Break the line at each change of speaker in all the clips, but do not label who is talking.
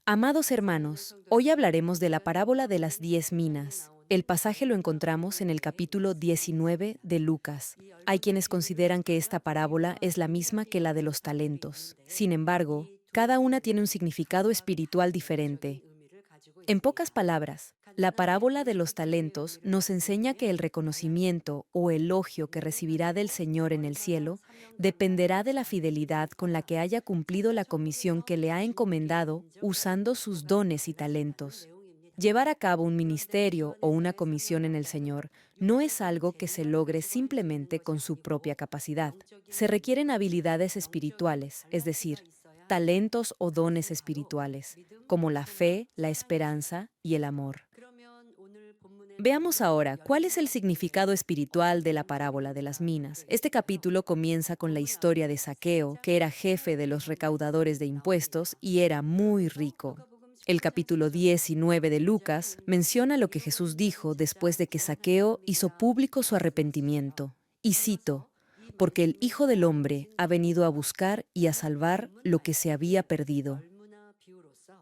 Amados hermanos, hoy hablaremos de la parábola de las 10 minas. El pasaje lo encontramos en el capítulo 19 de Lucas. Hay quienes consideran que esta parábola es la misma que la de los talentos. Sin embargo, cada una tiene un significado espiritual diferente. En pocas palabras, la parábola de los talentos nos enseña que el reconocimiento o elogio que recibirá del Señor en el cielo dependerá de la fidelidad con la que haya cumplido la comisión que le ha encomendado usando sus dones y talentos. Llevar a cabo un ministerio o una comisión en el Señor no es algo que se logre simplemente con su propia capacidad. Se requieren habilidades espirituales, es decir, talentos o dones espirituales, como la fe, la esperanza y el amor. Veamos ahora cuál es el significado espiritual de la parábola de las minas. Este capítulo comienza con la historia de Zaqueo, que era jefe de los recaudadores de impuestos y era muy rico. El capítulo 19 de Lucas menciona lo que Jesús dijo después de que Zaqueo hizo público su arrepentimiento. Y cito, porque el Hijo del Hombre ha venido a buscar y a salvar lo que se había perdido.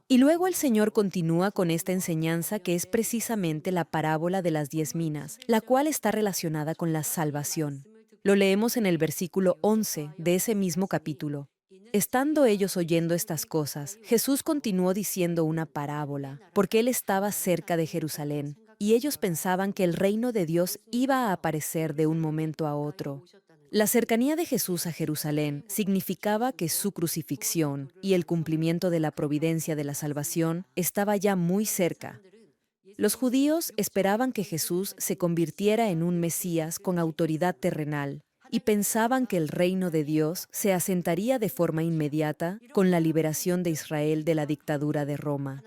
Y luego el Señor continúa con esta enseñanza que es precisamente la parábola de las 10 minas, la cual está relacionada con la salvación. Lo leemos en el versículo 11 de ese mismo capítulo. Estando ellos oyendo estas cosas, Jesús continuó diciendo una parábola, porque él estaba cerca de Jerusalén, y ellos pensaban que el reino de Dios iba a aparecer de un momento a otro. La cercanía de Jesús a Jerusalén significaba que su crucifixión y el cumplimiento de la providencia de la salvación estaba ya muy cerca. Los judíos esperaban que Jesús se convirtiera en un Mesías con autoridad terrenal y pensaban que el reino de Dios se asentaría de forma inmediata con la liberación de Israel de la dictadura de Roma.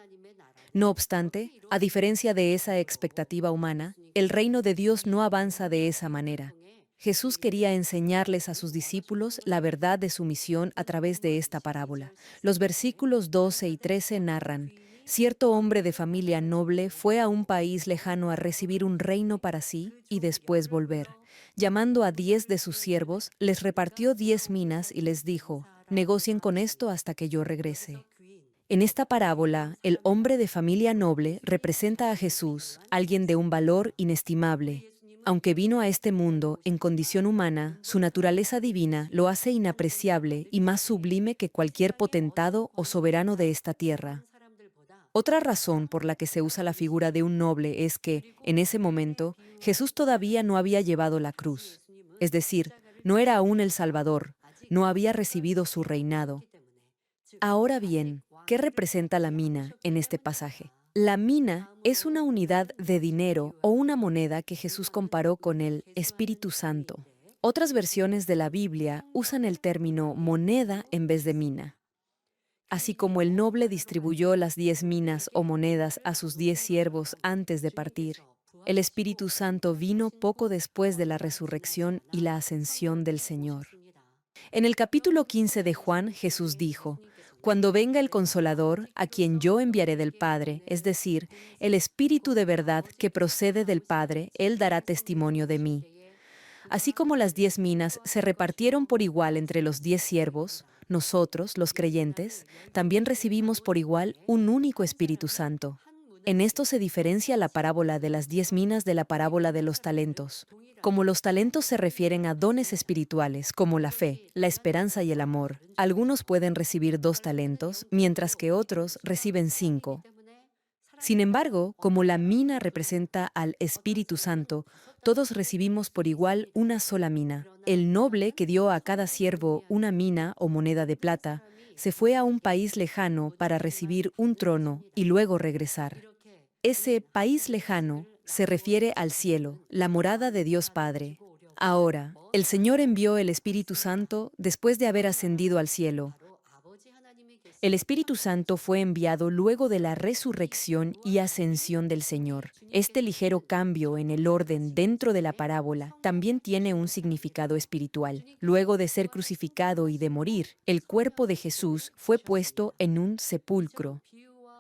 No obstante, a diferencia de esa expectativa humana, el reino de Dios no avanza de esa manera. Jesús quería enseñarles a sus discípulos la verdad de su misión a través de esta parábola. Los versículos 12 y 13 narran, cierto hombre de familia noble fue a un país lejano a recibir un reino para sí y después volver. Llamando a 10 de sus siervos, les repartió 10 minas y les dijo, negocien con esto hasta que yo regrese. En esta parábola, el hombre de familia noble representa a Jesús, alguien de un valor inestimable. Aunque vino a este mundo en condición humana, su naturaleza divina lo hace inapreciable y más sublime que cualquier potentado o soberano de esta tierra. Otra razón por la que se usa la figura de un noble es que, en ese momento, Jesús todavía no había llevado la cruz. Es decir, no era aún el Salvador, no había recibido su reinado. Ahora bien, ¿qué representa la mina en este pasaje? La mina es una unidad de dinero o una moneda que Jesús comparó con el Espíritu Santo. Otras versiones de la Biblia usan el término moneda en vez de mina. Así como el noble distribuyó las 10 minas o monedas a sus 10 siervos antes de partir, el Espíritu Santo vino poco después de la resurrección y la ascensión del Señor. En el capítulo 15 de Juan, Jesús dijo, Cuando venga el Consolador, a quien yo enviaré del Padre, es decir, el Espíritu de verdad que procede del Padre, Él dará testimonio de mí. Así como las 10 minas se repartieron por igual entre los 10 siervos, nosotros, los creyentes, también recibimos por igual un único Espíritu Santo. En esto se diferencia la parábola de las 10 minas de la parábola de los talentos. Como los talentos se refieren a dones espirituales, como la fe, la esperanza y el amor, algunos pueden recibir 2 talentos, mientras que otros reciben 5. Sin embargo, como la mina representa al Espíritu Santo, todos recibimos por igual una sola mina. El noble que dio a cada siervo una mina o moneda de plata, se fue a un país lejano para recibir un trono y luego regresar. Ese país lejano se refiere al cielo, la morada de Dios Padre. Ahora, el Señor envió el Espíritu Santo después de haber ascendido al cielo. El Espíritu Santo fue enviado luego de la resurrección y ascensión del Señor. Este ligero cambio en el orden dentro de la parábola también tiene un significado espiritual. Luego de ser crucificado y de morir, el cuerpo de Jesús fue puesto en un sepulcro.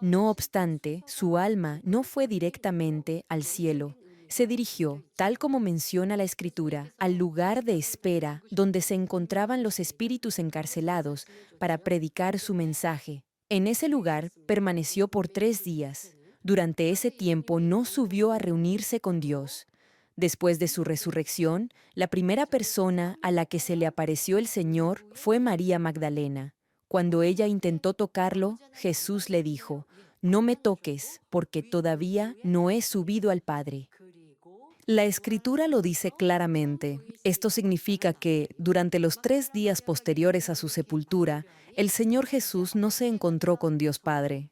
No obstante, su alma no fue directamente al cielo. Se dirigió, tal como menciona la Escritura, al lugar de espera donde se encontraban los espíritus encarcelados para predicar su mensaje. En ese lugar permaneció por 3 días. Durante ese tiempo no subió a reunirse con Dios. Después de su resurrección, la primera persona a la que se le apareció el Señor fue María Magdalena. Cuando ella intentó tocarlo, Jesús le dijo: «No me toques, porque todavía no he subido al Padre». La Escritura lo dice claramente. Esto significa que, durante los 3 días posteriores a su sepultura, el Señor Jesús no se encontró con Dios Padre.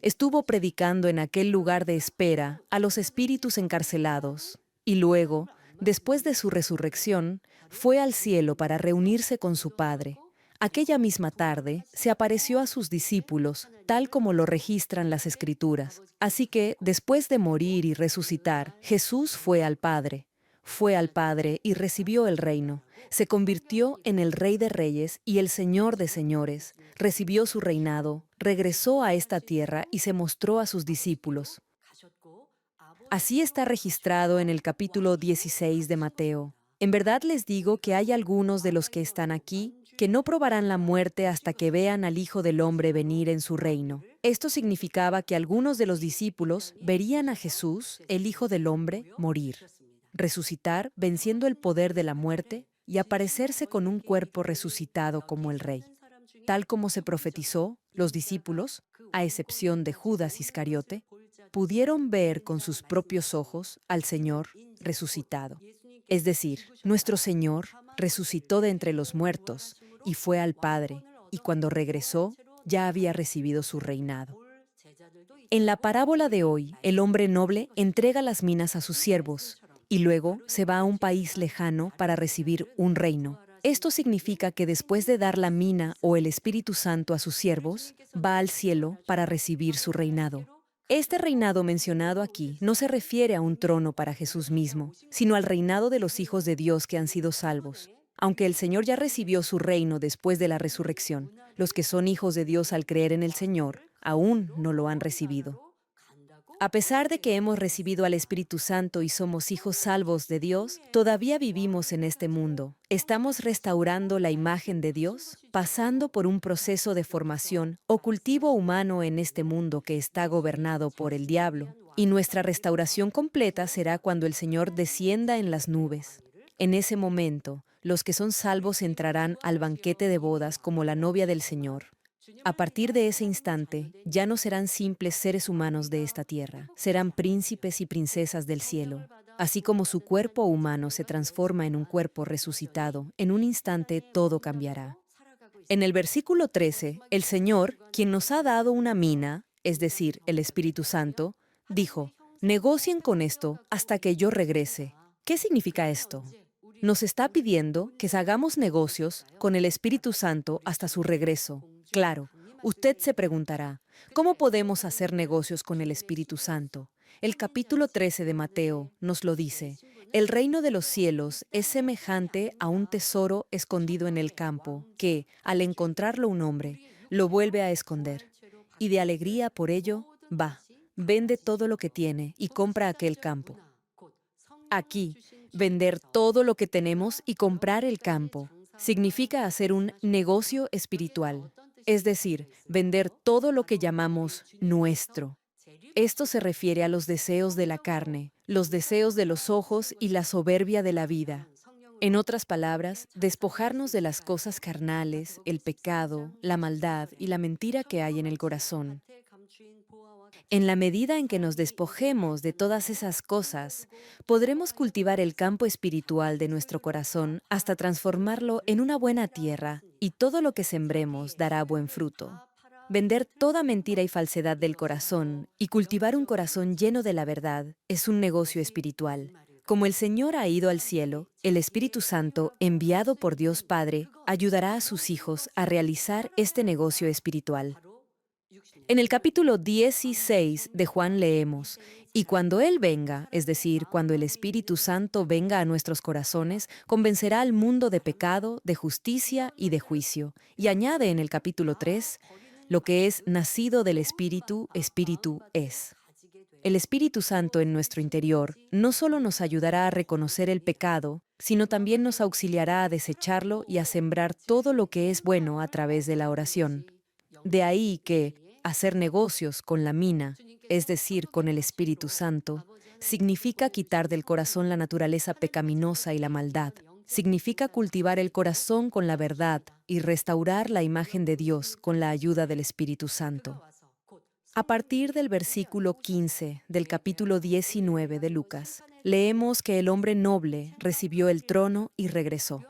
Estuvo predicando en aquel lugar de espera a los espíritus encarcelados, y luego, después de su resurrección, fue al cielo para reunirse con su Padre. Aquella misma tarde se apareció a sus discípulos, tal como lo registran las Escrituras. Así que, después de morir y resucitar, Jesús fue al Padre. Fue al Padre y recibió el reino. Se convirtió en el Rey de Reyes y el Señor de Señores. Recibió su reinado, regresó a esta tierra y se mostró a sus discípulos. Así está registrado en el capítulo 16 de Mateo. En verdad les digo que hay algunos de los que están aquí que no probarán la muerte hasta que vean al Hijo del Hombre venir en su reino. Esto significaba que algunos de los discípulos verían a Jesús, el Hijo del Hombre, morir, resucitar venciendo el poder de la muerte y aparecerse con un cuerpo resucitado como el Rey. Tal como se profetizó, los discípulos, a excepción de Judas Iscariote, pudieron ver con sus propios ojos al Señor resucitado. Es decir, nuestro Señor resucitó de entre los muertos y fue al Padre, y cuando regresó ya había recibido su reinado. En la parábola de hoy, el hombre noble entrega las minas a sus siervos y luego se va a un país lejano para recibir un reino. Esto significa que después de dar la mina o el Espíritu Santo a sus siervos, va al cielo para recibir su reinado. Este reinado mencionado aquí no se refiere a un trono para Jesús mismo, sino al reinado de los hijos de Dios que han sido salvos. Aunque el Señor ya recibió su reino después de la resurrección, los que son hijos de Dios al creer en el Señor aún no lo han recibido. A pesar de que hemos recibido al Espíritu Santo y somos hijos salvos de Dios, todavía vivimos en este mundo. ¿Estamos restaurando la imagen de Dios? Pasando por un proceso de formación o cultivo humano en este mundo que está gobernado por el diablo. Y nuestra restauración completa será cuando el Señor descienda en las nubes. En ese momento, los que son salvos entrarán al banquete de bodas como la novia del Señor. A partir de ese instante, ya no serán simples seres humanos de esta tierra, serán príncipes y princesas del cielo. Así como su cuerpo humano se transforma en un cuerpo resucitado, en un instante todo cambiará. En el versículo 13, el Señor, quien nos ha dado una mina, es decir, el Espíritu Santo, dijo: «Negocien con esto hasta que yo regrese». ¿Qué significa esto? Nos está pidiendo que hagamos negocios con el Espíritu Santo hasta su regreso. Claro, usted se preguntará, ¿cómo podemos hacer negocios con el Espíritu Santo? El capítulo 13 de Mateo nos lo dice. El reino de los cielos es semejante a un tesoro escondido en el campo, que, al encontrarlo un hombre, lo vuelve a esconder. Y de alegría por ello, va, vende todo lo que tiene y compra aquel campo. Aquí, vender todo lo que tenemos y comprar el campo significa hacer un negocio espiritual, es decir, vender todo lo que llamamos nuestro. Esto se refiere a los deseos de la carne, los deseos de los ojos y la soberbia de la vida. En otras palabras, despojarnos de las cosas carnales, el pecado, la maldad y la mentira que hay en el corazón. En la medida en que nos despojemos de todas esas cosas, podremos cultivar el campo espiritual de nuestro corazón hasta transformarlo en una buena tierra, y todo lo que sembremos dará buen fruto. Vender toda mentira y falsedad del corazón y cultivar un corazón lleno de la verdad es un negocio espiritual. Como el Señor ha ido al cielo, el Espíritu Santo, enviado por Dios Padre, ayudará a sus hijos a realizar este negocio espiritual. En el capítulo 16 de Juan leemos: «Y cuando Él venga, es decir, cuando el Espíritu Santo venga a nuestros corazones, convencerá al mundo de pecado, de justicia y de juicio». Y añade en el capítulo 3, «Lo que es nacido del Espíritu, Espíritu es». El Espíritu Santo en nuestro interior no solo nos ayudará a reconocer el pecado, sino también nos auxiliará a desecharlo y a sembrar todo lo que es bueno a través de la oración. De ahí que hacer negocios con la mina, es decir, con el Espíritu Santo, significa quitar del corazón la naturaleza pecaminosa y la maldad. Significa cultivar el corazón con la verdad y restaurar la imagen de Dios con la ayuda del Espíritu Santo. A partir del versículo 15 del capítulo 19 de Lucas, leemos que el hombre noble recibió el trono y regresó.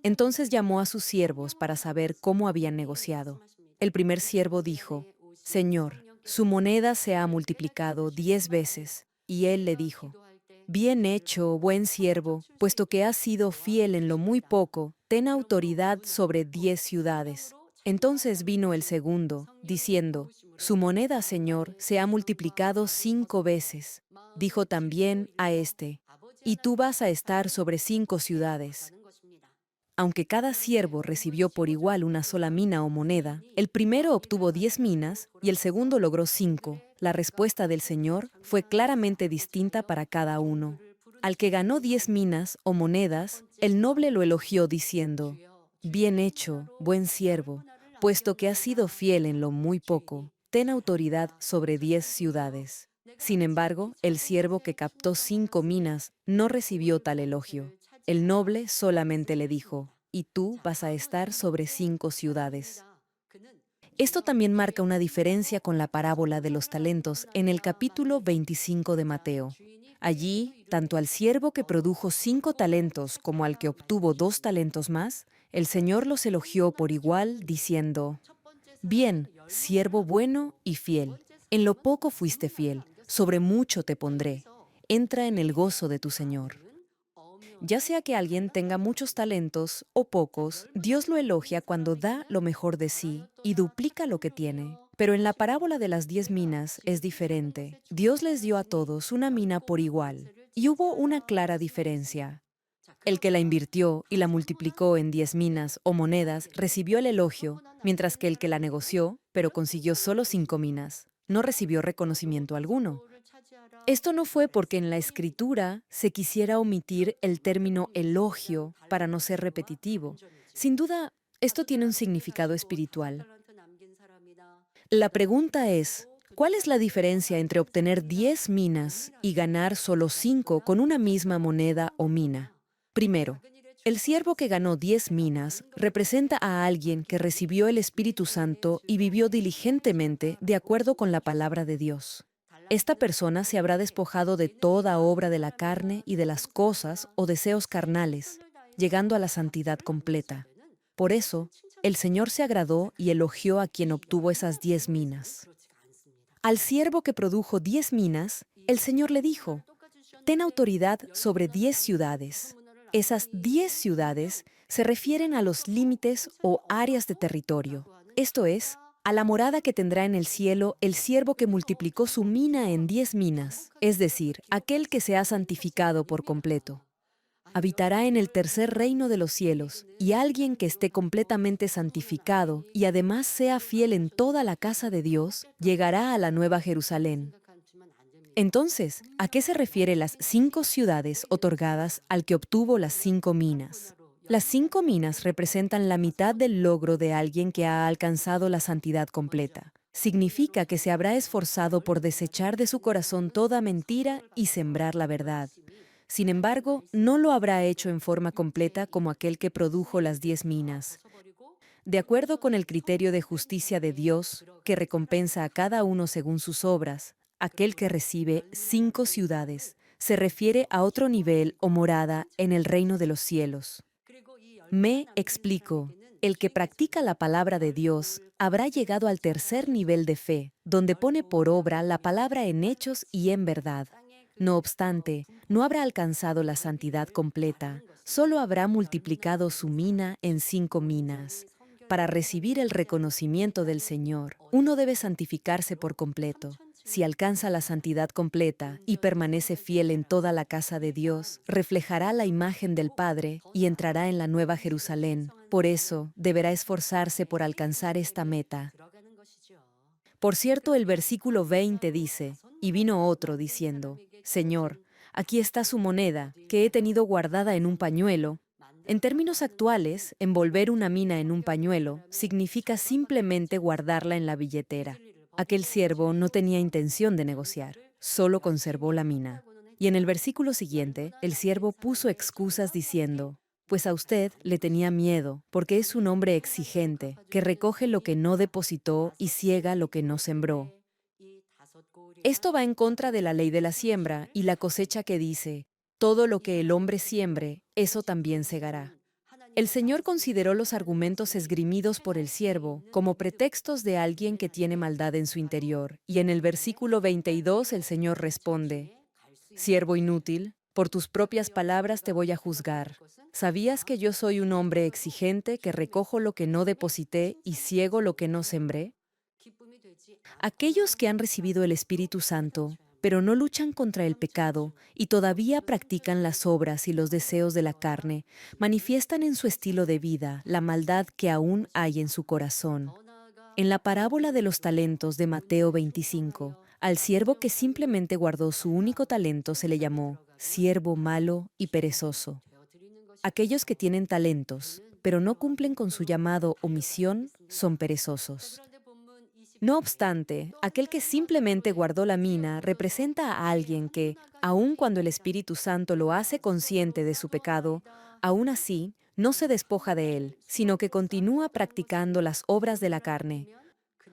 Entonces llamó a sus siervos para saber cómo habían negociado. El primer siervo dijo: Señor, su moneda se ha multiplicado 10 veces. Y él le dijo: Bien hecho, buen siervo, puesto que has sido fiel en lo muy poco, ten autoridad sobre 10 ciudades. Entonces vino el segundo, diciendo: Su moneda, Señor, se ha multiplicado 5 veces. Dijo también a éste: Y tú vas a estar sobre 5 ciudades. Aunque cada siervo recibió por igual una sola mina o moneda, el primero obtuvo 10 minas y el segundo logró 5. La respuesta del Señor fue claramente distinta para cada uno. Al que ganó 10 minas o monedas, el noble lo elogió diciendo: Bien hecho, buen siervo, puesto que has sido fiel en lo muy poco, ten autoridad sobre 10 ciudades. Sin embargo, el siervo que captó 5 minas no recibió tal elogio. El noble solamente le dijo: Y tú vas a estar sobre 5 ciudades. Esto también marca una diferencia con la parábola de los talentos en el capítulo 25 de Mateo. Allí, tanto al siervo que produjo 5 talentos como al que obtuvo 2 talentos más, el Señor los elogió por igual, diciendo: Bien, siervo bueno y fiel. En lo poco fuiste fiel, sobre mucho te pondré. Entra en el gozo de tu Señor. Ya sea que alguien tenga muchos talentos o pocos, Dios lo elogia cuando da lo mejor de sí y duplica lo que tiene. Pero en la parábola de las 10 minas es diferente. Dios les dio a todos una mina por igual, y hubo una clara diferencia. El que la invirtió y la multiplicó en 10 minas o monedas recibió el elogio, mientras que el que la negoció, pero consiguió solo 5 minas, no recibió reconocimiento alguno. Esto no fue porque en la escritura se quisiera omitir el término elogio para no ser repetitivo. Sin duda, esto tiene un significado espiritual. La pregunta es: ¿cuál es la diferencia entre obtener 10 minas y ganar solo 5 con una misma moneda o mina? Primero, el siervo que ganó 10 minas representa a alguien que recibió el Espíritu Santo y vivió diligentemente de acuerdo con la palabra de Dios. Esta persona se habrá despojado de toda obra de la carne y de las cosas o deseos carnales, llegando a la santidad completa. Por eso, el Señor se agradó y elogió a quien obtuvo esas 10 minas. Al siervo que produjo 10 minas, el Señor le dijo: Ten autoridad sobre 10 ciudades. Esas 10 ciudades se refieren a los límites o áreas de territorio, esto es, a la morada que tendrá en el cielo el siervo que multiplicó su mina en 10 minas, es decir, aquel que se ha santificado por completo. Habitará en el tercer reino de los cielos, y alguien que esté completamente santificado y además sea fiel en toda la casa de Dios, llegará a la Nueva Jerusalén. Entonces, ¿a qué se refiere las 5 ciudades otorgadas al que obtuvo las 5 minas? Las 5 minas representan la mitad del logro de alguien que ha alcanzado la santidad completa. Significa que se habrá esforzado por desechar de su corazón toda mentira y sembrar la verdad. Sin embargo, no lo habrá hecho en forma completa como aquel que produjo las 10 minas. De acuerdo con el criterio de justicia de Dios, que recompensa a cada uno según sus obras, aquel que recibe 5 ciudades se refiere a otro nivel o morada en el reino de los cielos. Me explico. El que practica la palabra de Dios habrá llegado al tercer nivel de fe, donde pone por obra la palabra en hechos y en verdad. No obstante, no habrá alcanzado la santidad completa, solo habrá multiplicado su mina en 5 minas. Para recibir el reconocimiento del Señor, uno debe santificarse por completo. Si alcanza la santidad completa y permanece fiel en toda la casa de Dios, reflejará la imagen del Padre y entrará en la Nueva Jerusalén. Por eso, deberá esforzarse por alcanzar esta meta. Por cierto, el versículo 20 dice: Y vino otro diciendo: Señor, aquí está su moneda, que he tenido guardada en un pañuelo. En términos actuales, envolver una mina en un pañuelo significa simplemente guardarla en la billetera. Aquel siervo no tenía intención de negociar, solo conservó la mina. Y en el versículo siguiente, el siervo puso excusas diciendo, pues a usted le tenía miedo, porque es un hombre exigente, que recoge lo que no depositó y ciega lo que no sembró. Esto va en contra de la ley de la siembra y la cosecha que dice, todo lo que el hombre siembre, eso también segará. El Señor consideró los argumentos esgrimidos por el siervo como pretextos de alguien que tiene maldad en su interior, y en el versículo 22 el Señor responde, siervo inútil, por tus propias palabras te voy a juzgar. ¿Sabías que yo soy un hombre exigente que recojo lo que no deposité y ciego lo que no sembré? Aquellos que han recibido el Espíritu Santo, pero no luchan contra el pecado y todavía practican las obras y los deseos de la carne, manifiestan en su estilo de vida la maldad que aún hay en su corazón. En la parábola de los talentos de Mateo 25, al siervo que simplemente guardó su único talento se le llamó siervo malo y perezoso. Aquellos que tienen talentos, pero no cumplen con su llamado o misión, son perezosos. No obstante, aquel que simplemente guardó la mina representa a alguien que, aun cuando el Espíritu Santo lo hace consciente de su pecado, aún así no se despoja de él, sino que continúa practicando las obras de la carne.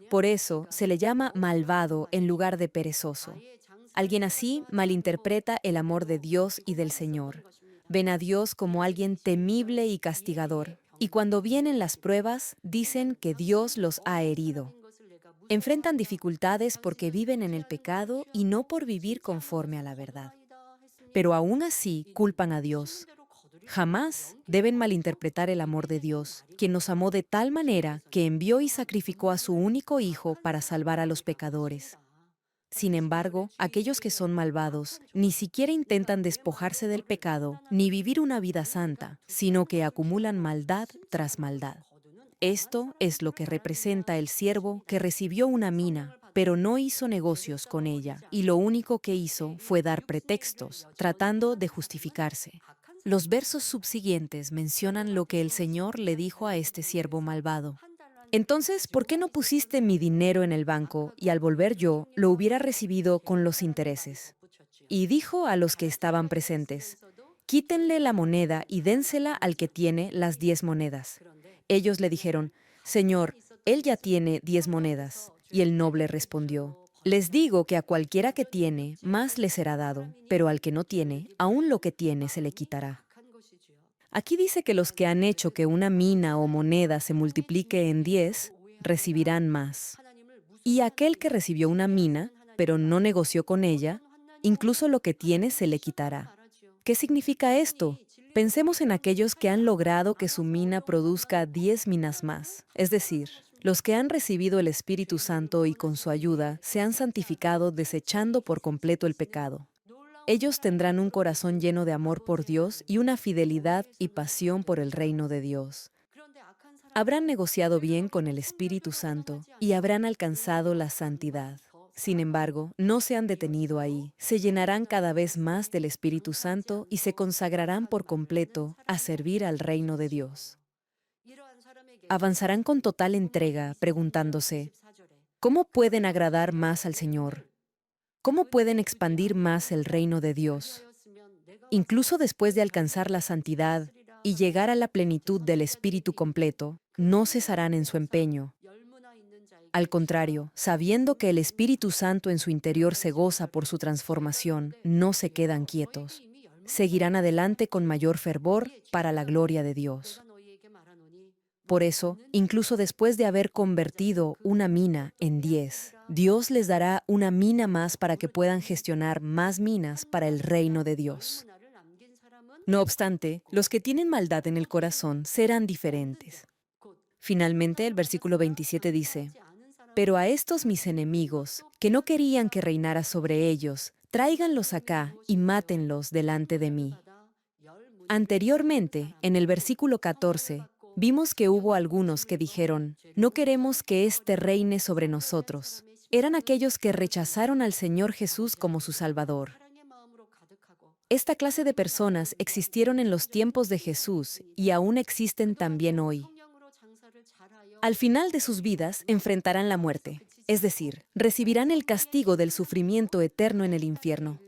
Por eso se le llama malvado en lugar de perezoso. Alguien así malinterpreta el amor de Dios y del Señor. Ven a Dios como alguien temible y castigador, y cuando vienen las pruebas, dicen que Dios los ha herido. Enfrentan dificultades porque viven en el pecado y no por vivir conforme a la verdad. Pero aún así culpan a Dios. Jamás deben malinterpretar el amor de Dios, quien nos amó de tal manera que envió y sacrificó a su único Hijo para salvar a los pecadores. Sin embargo, aquellos que son malvados ni siquiera intentan despojarse del pecado ni vivir una vida santa, sino que acumulan maldad tras maldad. Esto es lo que representa el siervo que recibió una mina, pero no hizo negocios con ella, y lo único que hizo fue dar pretextos, tratando de justificarse. Los versos subsiguientes mencionan lo que el Señor le dijo a este siervo malvado. Entonces, ¿por qué no pusiste mi dinero en el banco y al volver yo lo hubiera recibido con los intereses? Y dijo a los que estaban presentes, quítenle la moneda y dénsela al que tiene las 10 monedas. Ellos le dijeron, Señor, él ya tiene 10 monedas. Y el noble respondió, les digo que a cualquiera que tiene, más le será dado, pero al que no tiene, aún lo que tiene se le quitará. Aquí dice que los que han hecho que una mina o moneda se multiplique en 10, recibirán más. Y aquel que recibió una mina, pero no negoció con ella, incluso lo que tiene se le quitará. ¿Qué significa esto? Pensemos en aquellos que han logrado que su mina produzca 10 minas más, es decir, los que han recibido el Espíritu Santo y con su ayuda se han santificado desechando por completo el pecado. Ellos tendrán un corazón lleno de amor por Dios y una fidelidad y pasión por el reino de Dios. Habrán negociado bien con el Espíritu Santo y habrán alcanzado la santidad. Sin embargo, no se han detenido ahí. Se llenarán cada vez más del Espíritu Santo y se consagrarán por completo a servir al reino de Dios. Avanzarán con total entrega, preguntándose, ¿cómo pueden agradar más al Señor? ¿Cómo pueden expandir más el reino de Dios? Incluso después de alcanzar la santidad y llegar a la plenitud del Espíritu completo, no cesarán en su empeño. Al contrario, sabiendo que el Espíritu Santo en su interior se goza por su transformación, no se quedan quietos. Seguirán adelante con mayor fervor para la gloria de Dios. Por eso, incluso después de haber convertido una mina en 10, Dios les dará una mina más para que puedan gestionar más minas para el reino de Dios. No obstante, los que tienen maldad en el corazón serán diferentes. Finalmente, el versículo 27 dice, pero a estos mis enemigos, que no querían que reinara sobre ellos, tráiganlos acá y mátenlos delante de mí. Anteriormente, en el versículo 14, vimos que hubo algunos que dijeron, no queremos que éste reine sobre nosotros. Eran aquellos que rechazaron al Señor Jesús como su Salvador. Esta clase de personas existieron en los tiempos de Jesús y aún existen también hoy. Al final de sus vidas enfrentarán la muerte, es decir, recibirán el castigo del sufrimiento eterno en el infierno.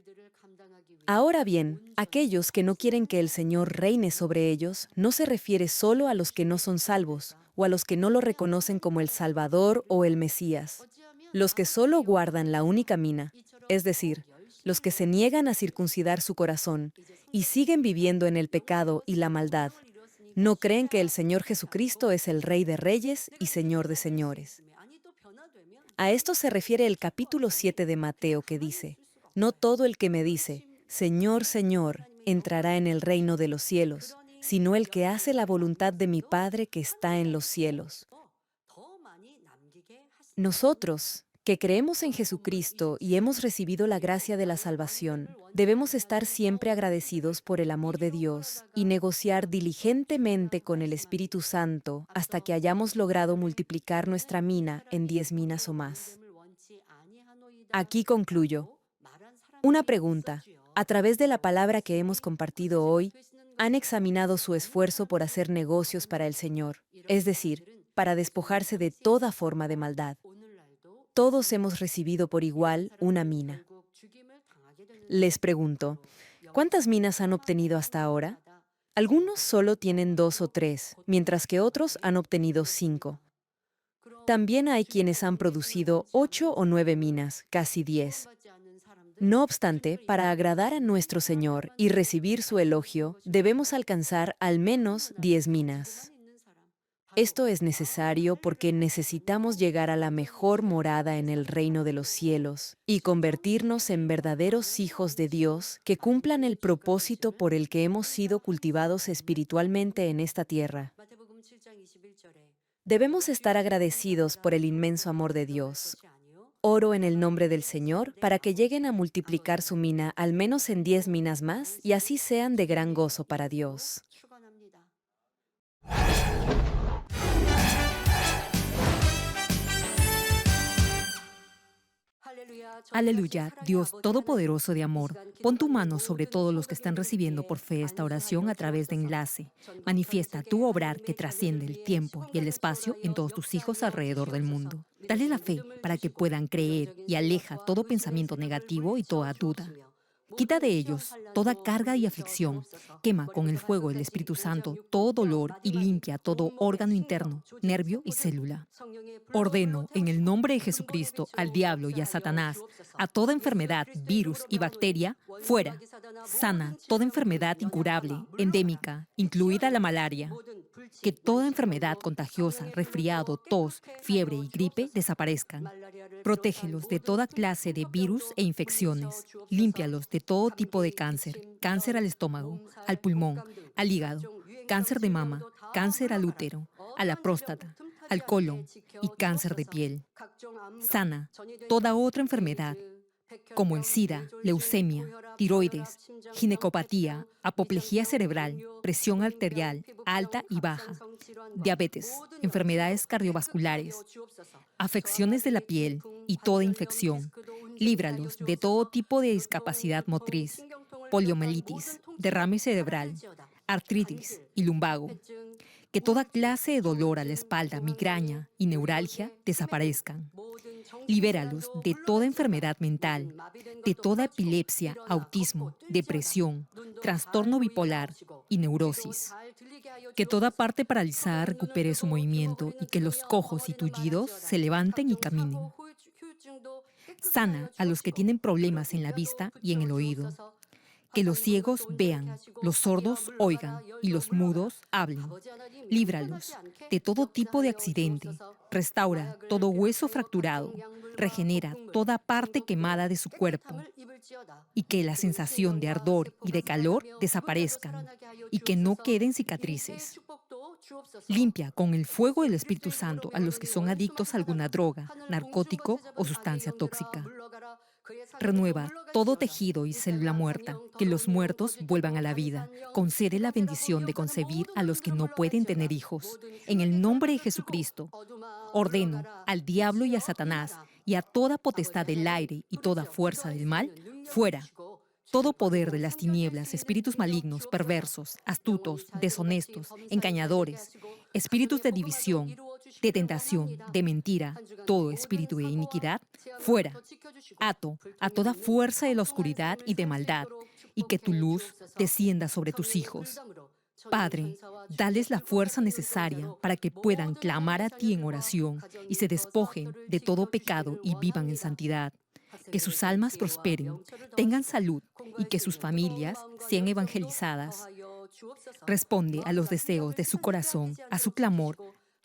Ahora bien, aquellos que no quieren que el Señor reine sobre ellos no se refiere solo a los que no son salvos o a los que no lo reconocen como el Salvador o el Mesías. Los que solo guardan la única mina, es decir, los que se niegan a circuncidar su corazón y siguen viviendo en el pecado y la maldad, no creen que el Señor Jesucristo es el Rey de Reyes y Señor de Señores. A esto se refiere el capítulo 7 de Mateo que dice, no todo el que me dice, Señor, Señor, entrará en el reino de los cielos, sino el que hace la voluntad de mi Padre que está en los cielos. Nosotros, que creemos en Jesucristo y hemos recibido la gracia de la salvación, debemos estar siempre agradecidos por el amor de Dios y negociar diligentemente con el Espíritu Santo hasta que hayamos logrado multiplicar nuestra mina en 10 minas o más. Aquí concluyo. Una pregunta. A través de la palabra que hemos compartido hoy, ¿han examinado su esfuerzo por hacer negocios para el Señor? Es decir, para despojarse de toda forma de maldad. Todos hemos recibido por igual una mina. Les pregunto, ¿cuántas minas han obtenido hasta ahora? Algunos solo tienen 2 o 3, mientras que otros han obtenido 5. También hay quienes han producido 8 o 9 minas, casi 10. No obstante, para agradar a nuestro Señor y recibir su elogio, debemos alcanzar al menos 10 minas. Esto es necesario porque necesitamos llegar a la mejor morada en el reino de los cielos y convertirnos en verdaderos hijos de Dios que cumplan el propósito por el que hemos sido cultivados espiritualmente en esta tierra. Debemos estar agradecidos por el inmenso amor de Dios. Oro en el nombre del Señor para que lleguen a multiplicar su mina al menos en 10 minas más y así sean de gran gozo para Dios.
Aleluya, Dios Todopoderoso de amor, pon tu mano sobre todos los que están recibiendo por fe esta oración a través de enlace. Manifiesta tu obrar que trasciende el tiempo y el espacio en todos tus hijos alrededor del mundo. Dale la fe para que puedan creer y aleja todo pensamiento negativo y toda duda. Quita de ellos toda carga y aflicción. Quema con el fuego del Espíritu Santo todo dolor y limpia todo órgano interno, nervio y célula. Ordeno en el nombre de Jesucristo al diablo y a Satanás, a toda enfermedad, virus y bacteria, fuera. Sana toda enfermedad incurable, endémica, incluida la malaria. Que toda enfermedad contagiosa, resfriado, tos, fiebre y gripe desaparezcan. Protégelos de toda clase de virus e infecciones. Límpialos de todo tipo de cáncer, cáncer al estómago, al pulmón, al hígado, cáncer de mama, cáncer al útero, a la próstata, al colon y cáncer de piel. Sana toda otra enfermedad, como el SIDA, leucemia, tiroides, ginecopatía, apoplejía cerebral, presión arterial alta y baja, diabetes, enfermedades cardiovasculares, afecciones de la piel y toda infección. Líbralos de todo tipo de discapacidad motriz, poliomielitis, derrame cerebral, artritis y lumbago. Que toda clase de dolor a la espalda, migraña y neuralgia desaparezcan. Libéralos de toda enfermedad mental, de toda epilepsia, autismo, depresión, trastorno bipolar y neurosis. Que toda parte paralizada recupere su movimiento y que los cojos y tullidos se levanten y caminen. Sana a los que tienen problemas en la vista y en el oído. Que los ciegos vean, los sordos oigan y los mudos hablen. Líbralos de todo tipo de accidente. Restaura todo hueso fracturado. Regenera toda parte quemada de su cuerpo. Y que la sensación de ardor y de calor desaparezcan. Y que no queden cicatrices. Limpia con el fuego del Espíritu Santo a los que son adictos a alguna droga, narcótico o sustancia tóxica. Renueva todo tejido y célula muerta, que los muertos vuelvan a la vida. Concede la bendición de concebir a los que no pueden tener hijos. En el nombre de Jesucristo, ordeno al diablo y a Satanás y a toda potestad del aire y toda fuerza del mal, fuera. todo poder de las tinieblas, espíritus malignos, perversos, astutos, deshonestos, engañadores, espíritus de división, de tentación, de mentira, todo espíritu de iniquidad, fuera. Ato a toda fuerza de la oscuridad y de maldad, y que tu luz descienda sobre tus hijos. Padre, dales la fuerza necesaria para que puedan clamar a ti en oración y se despojen de todo pecado y vivan en santidad. Que sus almas prosperen, tengan salud y que sus familias sean evangelizadas. Responde a los deseos de su corazón, a su clamor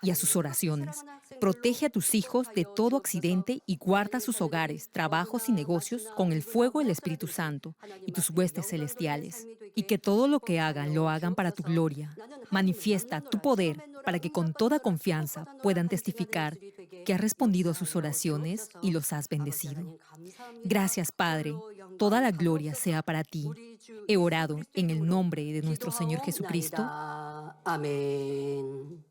y a sus oraciones. Protege a tus hijos de todo accidente y guarda sus hogares, trabajos y negocios con el fuego del Espíritu Santo y tus huestes celestiales. Y que todo lo que hagan lo hagan para tu gloria. Manifiesta tu poder para que con toda confianza puedan testificar que has respondido a sus oraciones y los has bendecido. Gracias, Padre. Toda la gloria sea para ti. He orado en el nombre de nuestro Señor Jesucristo.
아멘.